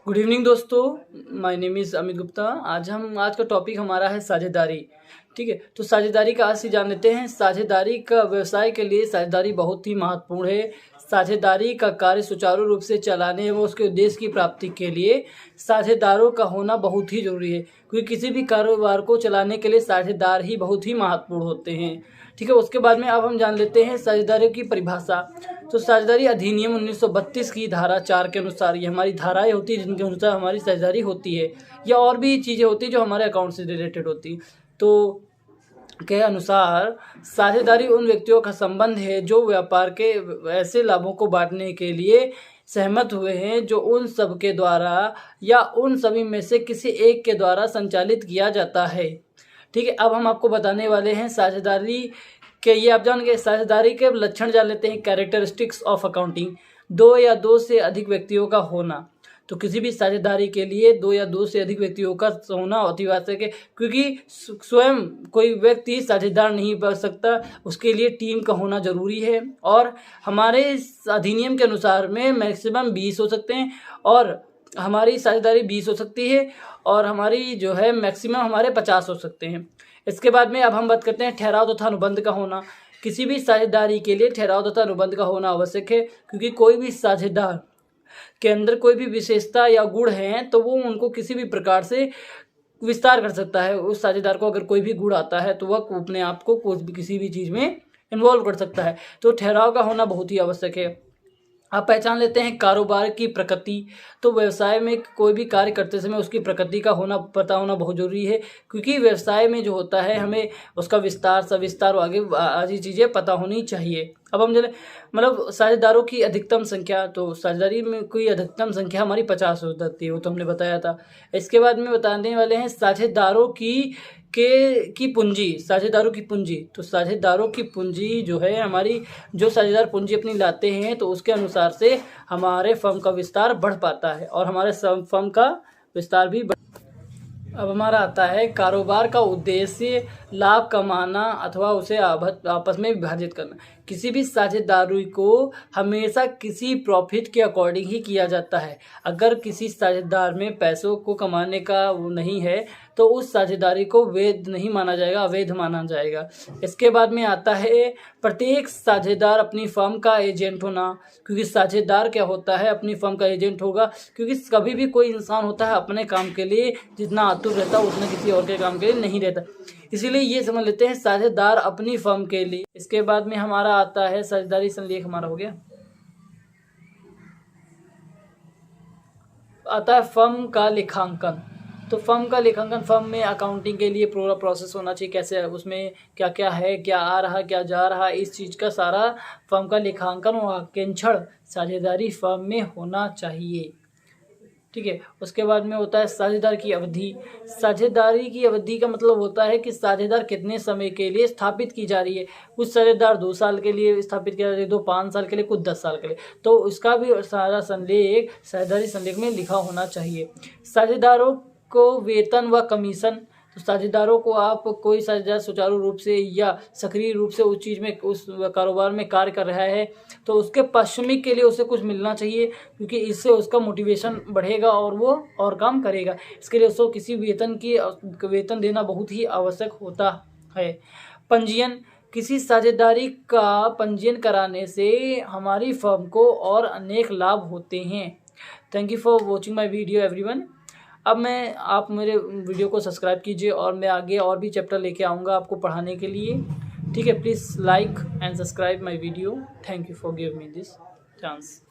Good evening दोस्तों, my name is Amit Gupta. आज का टॉपिक हमारा है साझेदारी। ठीक है, तो साझेदारी का आज से जान लेते हैं। साझेदारी का व्यवसाय के लिए साझेदारी बहुत ही महत्वपूर्ण है। साझेदारी का कार्य सुचारू रूप से चलाने व उसके उद्देश्य की प्राप्ति के लिए साझेदारों का होना बहुत ही जरूरी है, क्योंकि किसी भी कारोबार को चलाने के लिए साझेदार ही बहुत ही महत्वपूर्ण होते हैं। ठीक है, उसके बाद में अब हम जान लेते हैं साझेदारी की परिभाषा। तो साझेदारी अधिनियम 1932 की धारा 4 के अनुसार, ये हमारी धाराएं होती है जिनके अनुसार हमारी साझेदारी होती है, या और भी चीज़ें होती हैं जो हमारे अकाउंट से रिलेटेड होती। तो के अनुसार साझेदारी उन व्यक्तियों का संबंध है जो व्यापार के ऐसे लाभों को बांटने के लिए सहमत हुए हैं जो उन सब के द्वारा या उन सभी में से किसी एक के द्वारा संचालित किया जाता है। ठीक है, अब हम आपको बताने वाले हैं साझेदारी के, ये आप जान गए, साझेदारी के लक्षण जान लेते हैं। कैरेक्टरिस्टिक्स ऑफ अकाउंटिंग, दो या दो से अधिक व्यक्तियों का होना। तो किसी भी साझेदारी के लिए दो या दो से अधिक व्यक्तियों का होना अतिआवश्यक है, क्योंकि स्वयं कोई व्यक्ति साझेदार नहीं बन सकता, उसके लिए टीम का होना जरूरी है। और हमारे अधिनियम के अनुसार में मैक्सिमम 20 हो सकते हैं, और हमारी साझेदारी 20 हो सकती है, और हमारी जो है मैक्सिमम हमारे 50 हो सकते हैं। इसके बाद में अब हम बात करते हैं ठहराव तथा अनुबंध का होना। किसी भी साझेदारी के लिए ठहराव तथा अनुबंध का होना आवश्यक है, क्योंकि कोई भी साझेदार के अंदर कोई भी विशेषता या गुण हैं तो वो उनको किसी भी प्रकार से विस्तार कर सकता है। उस साझेदार को अगर कोई भी गुण आता है तो वह अपने आप को किसी भी चीज़ में इन्वॉल्व कर सकता है। तो ठहराव का होना बहुत ही आवश्यक है। आप पहचान लेते हैं कारोबार की प्रकृति। तो व्यवसाय में कोई भी कार्य करते समय उसकी प्रकृति का पता होना बहुत ज़रूरी है, क्योंकि व्यवसाय में जो होता है हमें उसका विस्तार सविस्तार आदि चीज़ें पता होनी चाहिए। अब हम जब मतलब साझेदारों की अधिकतम संख्या, तो साझेदारी में कोई अधिकतम संख्या हमारी 50 हो जाती है, वो तो हमने बताया था। इसके बाद में बताने वाले हैं साझेदारों की पूंजी, साझेदारों की पूंजी। तो साझेदारों की पूंजी जो है हमारी, जो साझेदार पूंजी अपनी लाते हैं तो उसके अनुसार से हमारे फर्म का विस्तार बढ़ पाता है और हमारे फर्म का विस्तार भी अब हमारा आता है कारोबार का उद्देश्य लाभ कमाना अथवा उसे आपस में विभाजित करना। किसी भी साझेदारी को हमेशा किसी प्रॉफिट के अकॉर्डिंग ही किया जाता है। अगर किसी साझेदार में पैसों को कमाने का वो नहीं है तो उस साझेदारी को वैध नहीं माना जाएगा, अवैध माना जाएगा। इसके बाद में आता है प्रत्येक साझेदार अपनी फर्म का एजेंट होना, क्योंकि साझेदार क्या होता है, अपनी फर्म का एजेंट होगा। क्योंकि कभी भी कोई इंसान होता है अपने काम के लिए जितना आतुर रहता है उतना किसी और के काम के लिए नहीं रहता, इसीलिए ये समझ लेते हैं साझेदार अपनी फर्म के लिए। इसके बाद में हमारा आता है साझेदारी संलेख, हमारा हो गया। आता है फर्म का लेखांकन। तो फर्म का लेखांकन, फर्म में अकाउंटिंग के लिए पूरा प्रोसेस होना चाहिए, कैसे उसमें क्या क्या है, क्या आ रहा क्या जा रहा, इस चीज़ का सारा फर्म का लेखांकन और अंकेक्षण साझेदारी फर्म में होना चाहिए। ठीक है, उसके बाद में होता है साझेदार की अवधि। साझेदारी की अवधि का मतलब होता है कि साझेदार कितने समय के लिए स्थापित की जा रही है। कुछ साझेदार 2 साल के लिए स्थापित किया जा रही है, 5 साल के लिए, कुछ 10 साल के लिए। तो उसका भी सारा संलेख साझेदारी संलेख में लिखा होना चाहिए। साझेदारों को वेतन व कमीशन। तो साझेदारों को आप कोई साझेदार सुचारू रूप से या सक्रिय रूप से उस चीज़ में, उस कारोबार में कार्य कर रहा है तो उसके पारिश्रमिक के लिए उसे कुछ मिलना चाहिए, क्योंकि इससे उसका मोटिवेशन बढ़ेगा और वो और काम करेगा। इसके लिए उसको किसी वेतन देना बहुत ही आवश्यक होता है। पंजीयन, किसी साझेदारी का पंजीयन कराने से हमारी फर्म को और अनेक लाभ होते हैं। Thank you for watching my video everyone. अब आप मेरे वीडियो को सब्सक्राइब कीजिए और मैं आगे और भी चैप्टर लेके आऊँगा आपको पढ़ाने के लिए। ठीक है, please like and subscribe my video. Thank you for give me this chance.